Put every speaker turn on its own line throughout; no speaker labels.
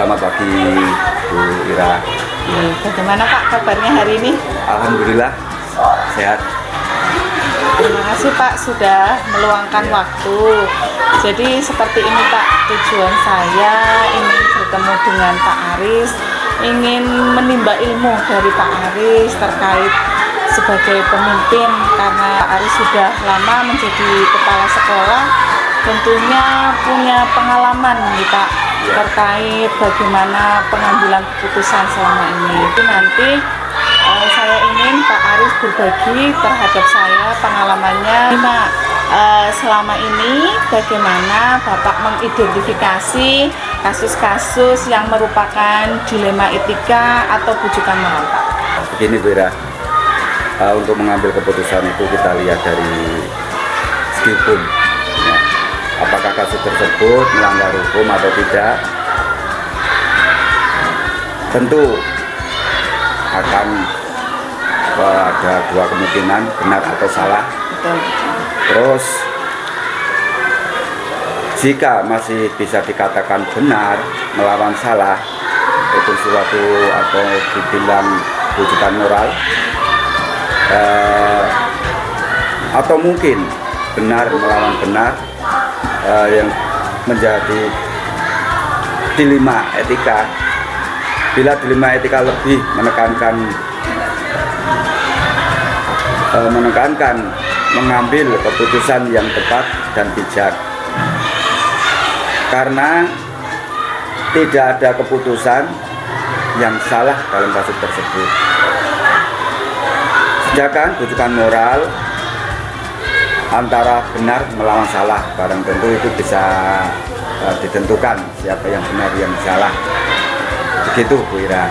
Selamat pagi Bu Ira.
Bagaimana Pak kabarnya hari ini?
Alhamdulillah sehat.
Terima kasih Pak sudah meluangkan waktu. Jadi seperti ini Pak, tujuan saya ingin bertemu dengan Pak Aris, ingin menimba ilmu dari Pak Aris terkait sebagai pemimpin, karena Pak Aris sudah lama menjadi kepala sekolah, tentunya punya pengalaman nih Pak terkait bagaimana pengambilan keputusan selama ini. Itu nanti saya ingin Pak Aris berbagi terhadap saya pengalamannya. Pak, selama ini bagaimana Bapak mengidentifikasi kasus-kasus yang merupakan dilema etika atau bujukan moral, Pak?
Begini Bu Ira, untuk mengambil keputusan itu kita lihat dari segi hukum. Ya. Apakah kasus tersebut melanggar hukum atau tidak? Tentu akan ada dua kemungkinan, benar atau salah. Terus jika masih bisa dikatakan benar melawan salah, itu suatu atau dibilang bujukan moral, atau mungkin benar melawan benar, yang menjadi dilema etika. Bila dilema etika lebih menekankan mengambil keputusan yang tepat dan bijak, karena tidak ada keputusan yang salah dalam kasus tersebut. Sedangkan bujukan moral antara benar melawan salah, barang tentu itu bisa ditentukan siapa yang benar yang salah. Begitu Bu Ira.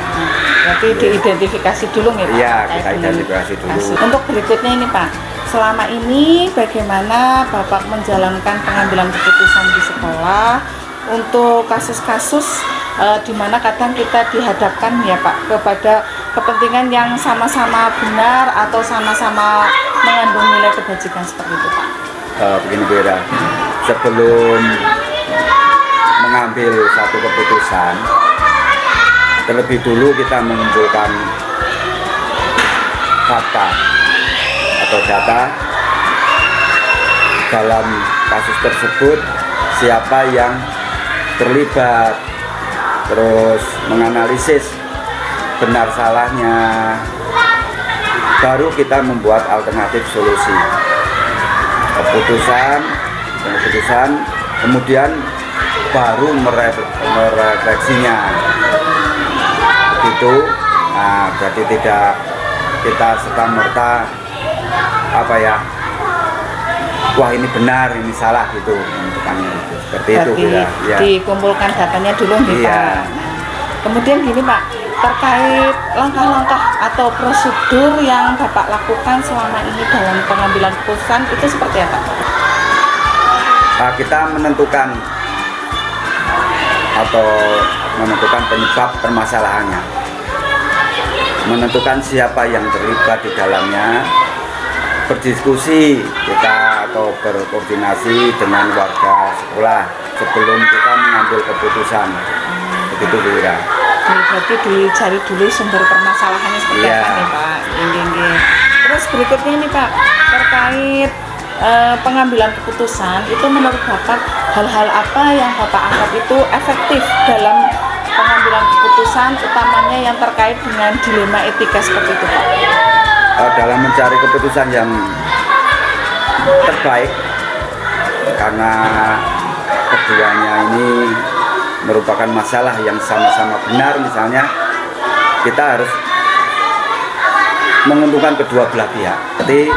Berarti diidentifikasi dulu nih Pak?
Iya, kita identifikasi dulu.
Untuk berikutnya ini Pak, selama ini bagaimana Bapak menjalankan pengambilan keputusan di sekolah untuk kasus-kasus di mana kadang kita dihadapkan ya Pak kepada kepentingan yang sama-sama benar atau sama-sama mengandung nilai kebajikan seperti itu Pak?
Begini Bu Ira, sebelum mengambil satu keputusan, terlebih dulu kita mengumpulkan fakta atau data dalam kasus tersebut, siapa yang terlibat, terus menganalisis benar salahnya, baru kita membuat alternatif solusi keputusan, kemudian baru merefleksinya. Itu berarti tidak kita serta-merta wah ini benar ini salah gitu menentukannya gitu. Seperti
berarti
itu ya.
Dikumpulkan datanya dulu nih
Iya.
Pak. Kemudian gini Pak, terkait langkah-langkah atau prosedur yang Bapak lakukan selama ini dalam pengambilan keputusan itu seperti apa?
Kita menentukan penyebab permasalahannya, menentukan siapa yang terlibat di dalamnya, berdiskusi kita atau berkoordinasi dengan warga sekolah sebelum kita mengambil keputusan. Begitu Bu Ira.
Berarti dicari dulu sumber permasalahannya seperti apa nih Pak? Terus berikutnya nih Pak, terkait pengambilan keputusan itu menurut Bapak hal-hal apa yang Bapak anggap itu efektif dalam pengambilan keputusan, utamanya yang terkait dengan dilema etika seperti itu Pak?
Dalam mencari keputusan yang terbaik, karena keduanya ini merupakan masalah yang sama-sama benar, misalnya kita harus menguntungkan kedua belah pihak. Jadi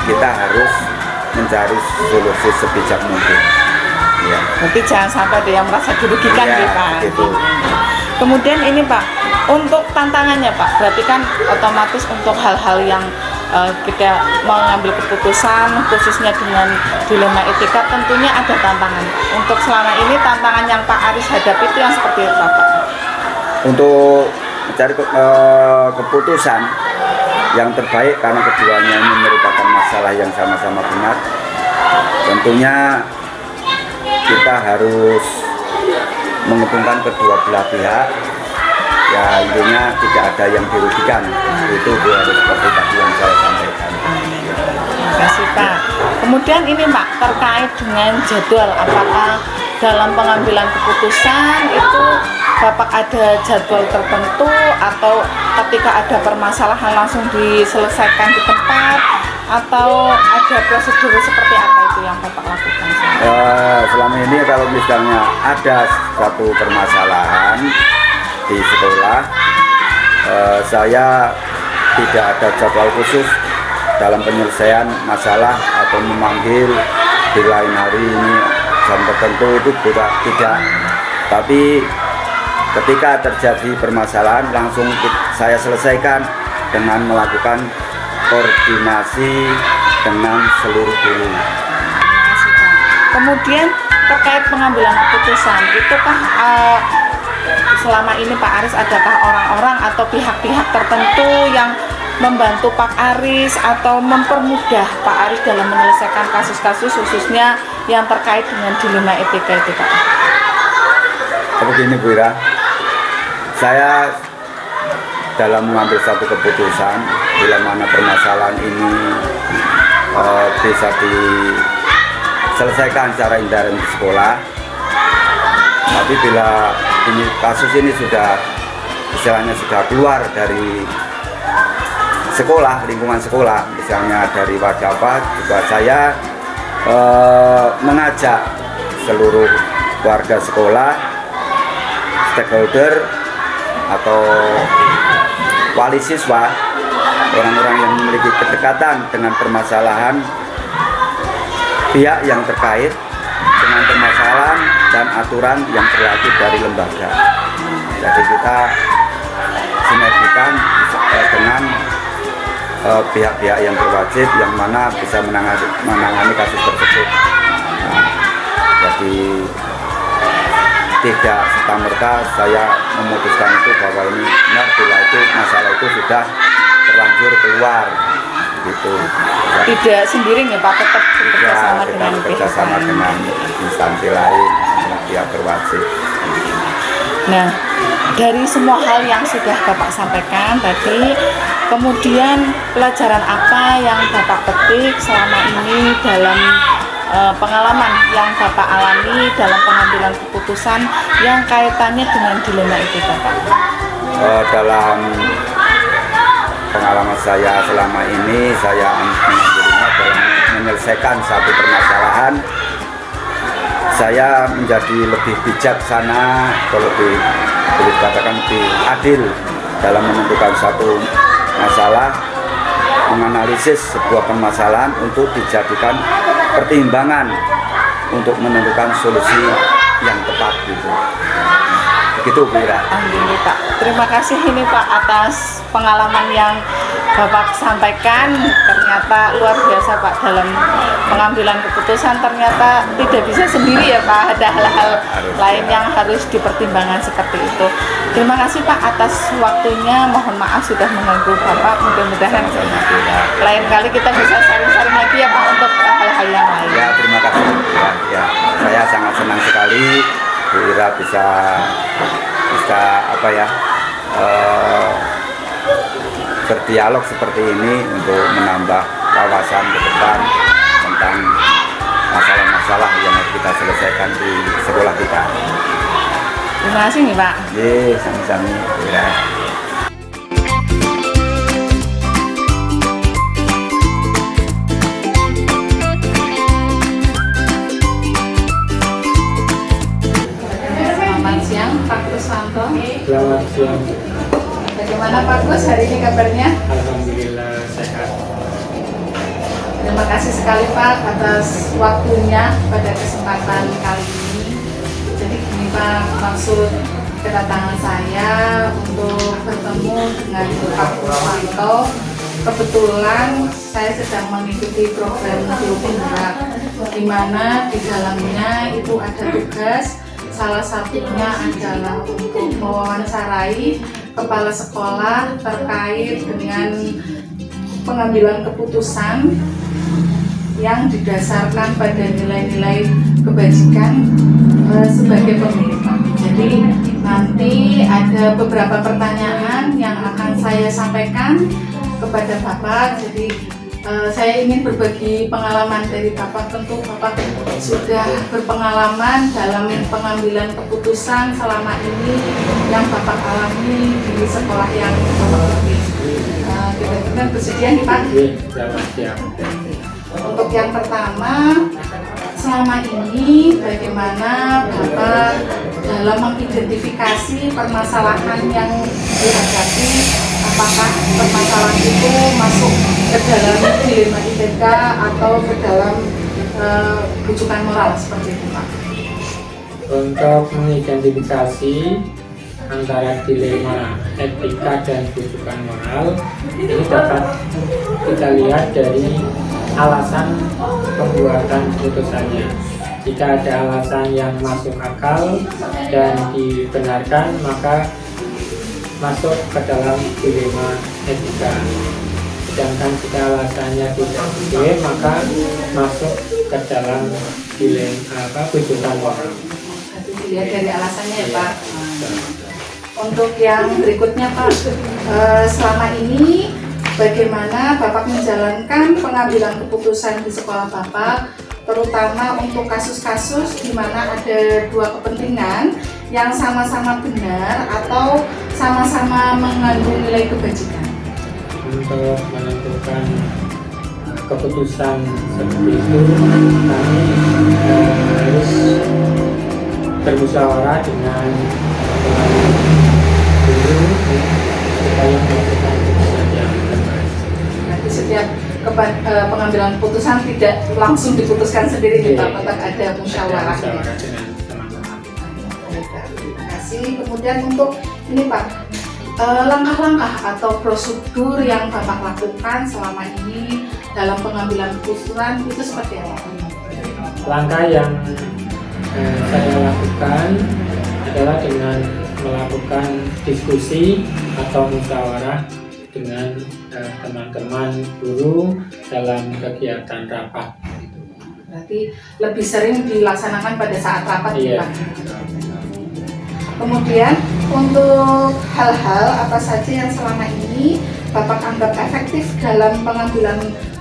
kita harus mencari solusi sebijak mungkin. Ya.
Berarti jangan sampai ada yang merasa dirugikan
Ya,
nih Pak.
gitu.
Kemudian ini Pak, untuk tantangannya Pak, berarti kan otomatis untuk hal-hal yang kita mengambil keputusan khususnya dengan dilema etika tentunya ada tantangan. Untuk selama ini tantangan yang Pak Aris hadapi itu yang seperti apa Pak?
Untuk mencari keputusan yang terbaik, karena keduanya ini merupakan masalah yang sama-sama benar, tentunya kita harus menguntungkan kedua belah pihak. Ya intinya tidak ada yang dirugikan. Itu harus seperti tadi yang saya sampaikan.
Terima kasih Pak. Kemudian ini Pak, terkait dengan jadwal, apakah dalam pengambilan keputusan itu Bapak ada jadwal tertentu atau ketika ada permasalahan langsung diselesaikan di tempat atau ada prosedur seperti apa itu yang Bapak lakukan?
Selama ini kalau misalnya ada satu permasalahan di sekolah, saya tidak ada jadwal khusus dalam penyelesaian masalah atau memanggil di lain hari ini jam tertentu, itu tidak. Tapi ketika terjadi permasalahan langsung saya selesaikan dengan melakukan koordinasi dengan seluruh guru.
Kemudian terkait pengambilan keputusan, itukah selama ini Pak Aris adakah orang-orang atau pihak-pihak tertentu yang membantu Pak Aris atau mempermudah Pak Aris dalam menyelesaikan kasus-kasus khususnya yang terkait dengan dilema etika itu Pak?
Begini Bu Ira, saya dalam mengambil satu keputusan bila mana permasalahan ini bisa diselesaikan secara intern di sekolah, tapi bila kasus ini sudah istilahnya sudah keluar dari sekolah, lingkungan sekolah, misalnya dari wadah apa, juga saya mengajak seluruh warga sekolah, stakeholder atau wali siswa, orang-orang yang memiliki kedekatan dengan permasalahan pihak yang terkait dengan permasalahan dan aturan yang berlaku dari lembaga. Jadi kita sinergikan dengan pihak-pihak yang berwajib yang mana bisa menangani kasus tersebut. Nah, jadi tidak serta-merta saya memutuskan itu bahwa ini benar bila itu masalah itu sudah terlanjur keluar gitu.
Tidak sendiri ya Pak, tetap bekerjasama dengan
bekerjasama dengan instansi lain, pihak berwajib.
Nah, dari semua hal yang sudah Bapak sampaikan tadi, kemudian pelajaran apa yang Bapak petik selama ini dalam pengalaman yang Bapak alami dalam pengambilan keputusan yang kaitannya dengan dilema itu Bapak?
Dalam pengalaman saya selama ini, saya mengambilnya dalam menyelesaikan satu permasalahan, saya menjadi lebih bijaksana, kalau boleh dikatakan lebih adil dalam menentukan satu masalah, menganalisis sebuah permasalahan untuk dijadikan pertimbangan untuk menentukan solusi yang tepat gitu. Begitu Bu Ira.
Alhamdulillah Pak. Terima kasih ini Pak atas pengalaman yang Bapak sampaikan. Ternyata luar biasa Pak dalam pengambilan keputusan, ternyata tidak bisa sendiri ya Pak, ada hal-hal lain yang harus dipertimbangkan seperti itu. Terima kasih Pak atas waktunya, mohon maaf sudah mengganggu Bapak, mudah-mudahan lain kali kita bisa sharing-sharing lagi ya Pak untuk hal-hal yang lain.
Ya, terima kasih ya, saya sangat senang sekali Bu Ira bisa apa ya, berdialog seperti ini untuk menambah wawasan ke depan tentang masalah-masalah yang harus kita selesaikan di sekolah kita.
Terima kasih nih Pak.
Iya, sami-sami Bu Ira.
Selamat siang Pak Kuswanto.
Selamat siang.
Bagaimana Pak Gus hari ini kabarnya?
Alhamdulillah sehat.
Terima kasih sekali Pak atas waktunya pada kesempatan kali ini. Jadi gini Pak, maksud kedatangan saya untuk bertemu dengan Pak Kuswanto. Kebetulan saya sedang mengikuti program Guru Penggerak, di mana di dalamnya itu ada tugas, salah satunya adalah untuk mewawancarai kepala sekolah terkait dengan pengambilan keputusan yang didasarkan pada nilai-nilai kebajikan sebagai pemilik. Jadi nanti ada beberapa pertanyaan yang akan saya sampaikan kepada Bapak. Jadi saya ingin berbagi pengalaman dari Bapak. Tentu Bapak sudah berpengalaman dalam pengambilan keputusan selama ini yang Bapak alami di sekolah yang Bapak pergi. Kita bersedia nih Pak?
Siap.
Untuk yang pertama, selama ini bagaimana Bapak dalam mengidentifikasi permasalahan yang dihadapi? Apakah permasalahan itu masuk ke dalam dilema ITK atau ke dalam rujukan moral seperti itu Pak?
Untuk mengidentifikasi antara dilema etika dan rujukan moral ini dapat kita lihat dari alasan pembuatan putusannya. Jika ada alasan yang masuk akal dan dibenarkan, maka masuk ke dalam dilema etika. Sedangkan jika alasannya tidak sesuai, maka masuk ke dalam dilema rujukan moral.
Nanti dilihat dari alasannya ya Pak. Untuk yang berikutnya Pak, selama ini bagaimana Bapak menjalankan pengambilan keputusan di sekolah Bapak, terutama untuk kasus-kasus di mana ada dua kepentingan yang sama-sama benar atau sama-sama mengandung nilai kebajikan?
Untuk menentukan keputusan seperti itu, kami harus bermusyawarah dengan guru supaya melakukan keputusan yang terbaik.
Nanti setiap pengambilan keputusan tidak langsung diputuskan sendiri nih Pak, tetap ada musyawarah.
Musyawarah dengan teman-teman.
Terima kasih. Kemudian untuk ini Pak, langkah-langkah atau prosedur yang Bapak lakukan selama ini dalam pengambilan keputusan itu seperti apa?
Langkah yang saya lakukan adalah dengan melakukan diskusi atau musyawarah dengan teman-teman guru dalam kegiatan rapat.
Berarti lebih sering dilaksanakan pada saat rapat ya Pak? Kemudian untuk hal-hal apa saja yang selama ini Bapak anggap efektif dalam pengambilan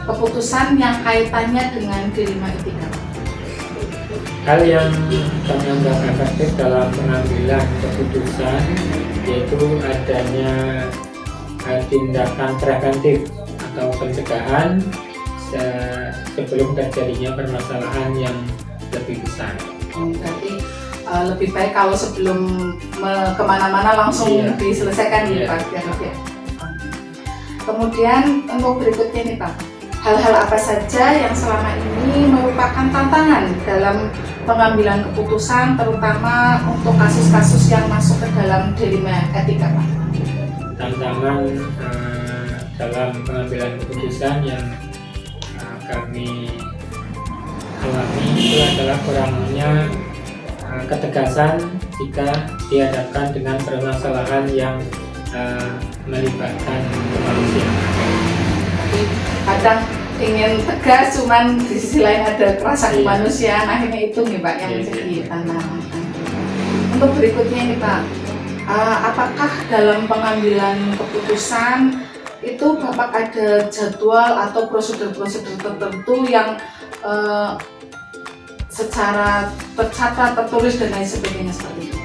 keputusan yang kaitannya dengan dilema etika?
Hal yang kami anggap efektif dalam pengambilan keputusan yaitu adanya tindakan preventif atau pencegahan sebelum terjadinya permasalahan yang lebih besar.
Berarti lebih baik kalau sebelum kemana-mana langsung diselesaikan ya Pak. Ya. Kemudian untuk berikutnya nih Pak, hal-hal apa saja yang selama ini merupakan tantangan dalam pengambilan keputusan, terutama untuk kasus-kasus yang masuk ke dalam dilema etika Pak?
Tantangan dalam pengambilan keputusan yang kami alami itu adalah kurangnya ketegasan jika dihadapkan dengan permasalahan yang melibatkan kemanusiaan.
Kadang ingin tegas, cuman di sisi lain ada rasa kemanusiaan, akhirnya itu nih Pak yang menjadi tantangan. Untuk berikutnya ini Pak, apakah dalam pengambilan keputusan itu Bapak ada jadwal atau prosedur-prosedur tertentu yang secara tercatat, tertulis dan lain sebagainya seperti itu?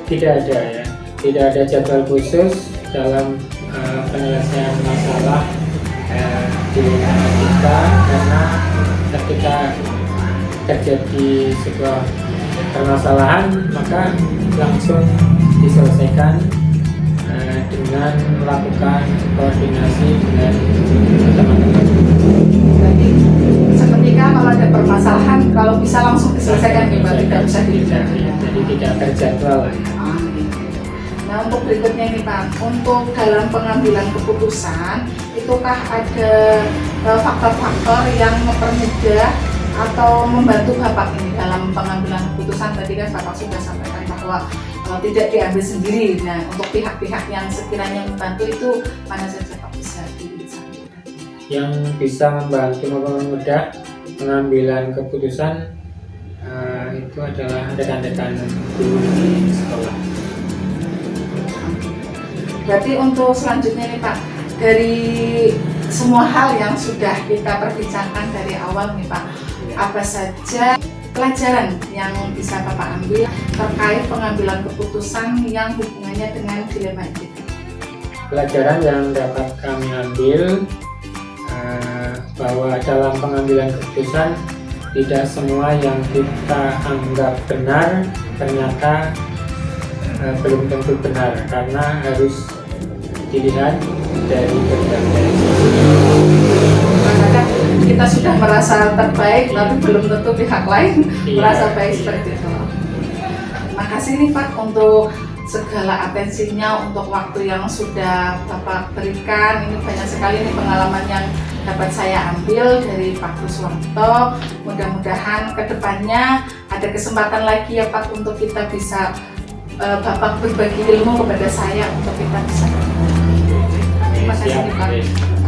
Tidak ada ya, tidak ada jadwal khusus dalam penyelesaian masalah di kita, karena ketika terjadi sebuah permasalahan maka langsung diselesaikan dengan melakukan koordinasi dengan teman-teman.
Jadi seketika kalau ada permasalahan, kalau bisa langsung diselesaikan nih Pak, tidak bisa ditunda.
Jadi tidak terjadwal.
Nah untuk berikutnya nih Pak, untuk dalam pengambilan keputusan, itukah ada faktor-faktor yang mempermudah atau membantu Bapak ini dalam pengambilan keputusan? Tadi kan Bapak sudah sampaikan bahwa tidak diambil sendiri. Nah untuk pihak-pihak yang sekiranya membantu itu mana saja Pak bisa disampaikan?
Yang bisa membantu mempermudah pengambilan keputusan itu adalah rekan-rekan guru di sekolah.
Berarti untuk selanjutnya nih Pak, dari semua hal yang sudah kita perbincangkan dari awal nih Pak, apa saja pelajaran yang bisa Bapak ambil terkait pengambilan keputusan yang hubungannya dengan dilema etika?
Pelajaran yang dapat kami ambil bahwa dalam pengambilan keputusan tidak semua yang kita anggap benar ternyata belum tentu benar, karena harus dilihat dari berbagai sisi.
Kadang kita sudah merasa terbaik, tapi belum tentu pihak lain merasa baik seperti itu. Terima kasih nih Pak untuk segala atensinya, untuk waktu yang sudah Bapak berikan. Ini banyak sekali nih pengalaman yang dapat saya ambil dari Pak Kuswanto. Mudah-mudahan kedepannya ada kesempatan lagi ya Pak untuk kita bisa Bapak berbagi ilmu kepada saya untuk kita bisa. Terima kasih Pak.